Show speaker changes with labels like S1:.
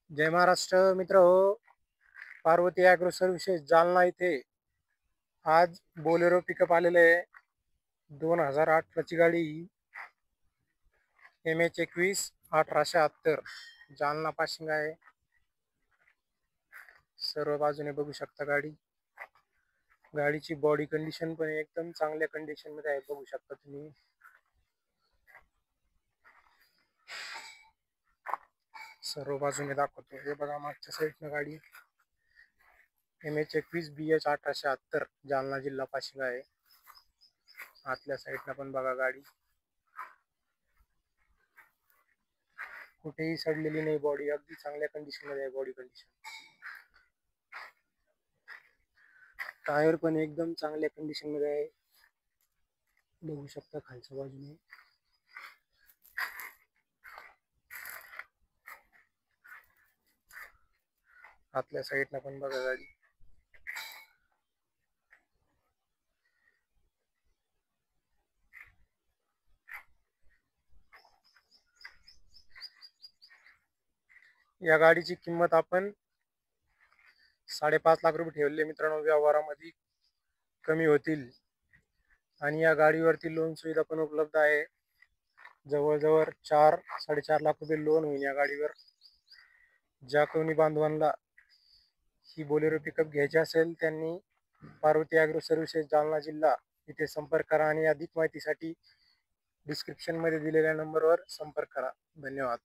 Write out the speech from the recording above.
S1: जय महाराष्ट्र मित्र हो. Parvati agro services Jalna इथे आज बोलेरो पिकअप आलेले आहे. 2018ची गाडी MH21 1878 जालना पासिंग आहे. सर्व बाजूने बघू शकता गाडीची बॉडी कंडिशन पण एकदम चांगल्या कंडिशन मध्ये आहे. बघू शकता तुम्ही. सर्व बाजूने दाखवतो. हे बघा मागच्या साईडनं गाडी MH21 BH 1878 जालना जिल्हा पासिंग आहे. आतल्या साईडनं पण बघा गाडी कुठेही सडलेली नाही. बॉडी अगदी चांगल्या कंडिशन मध्ये आहे. बॉडी कंडिशन, टायर पण एकदम चांगल्या कंडिशन मध्ये आहे. बघू शकता खालच्या बाजूने. आतल्या साईडनं पण बघा गाडी. या गाडीची किंमत आपण 5.5 लाख रुपये ठेवले मित्रांनो. व्यवहारामध्ये कमी होतील आणि या गाडीवरती लोन सुविधा पण उपलब्ध आहे. जवळजवळ 4-4.5 लाख रुपये लोन होईल या गाडीवर. ज्या कोणी बांधवांना ही बोलेरो पिकअप घ्यायची असेल त्यांनी पार्वती ॲग्रो सर्व्हिसेस जालना जिल्हा इथे संपर्क करा आणि अधिक माहितीसाठी डिस्क्रिप्शन मध्ये दिलेल्या नंबरवर संपर्क करा. धन्यवाद.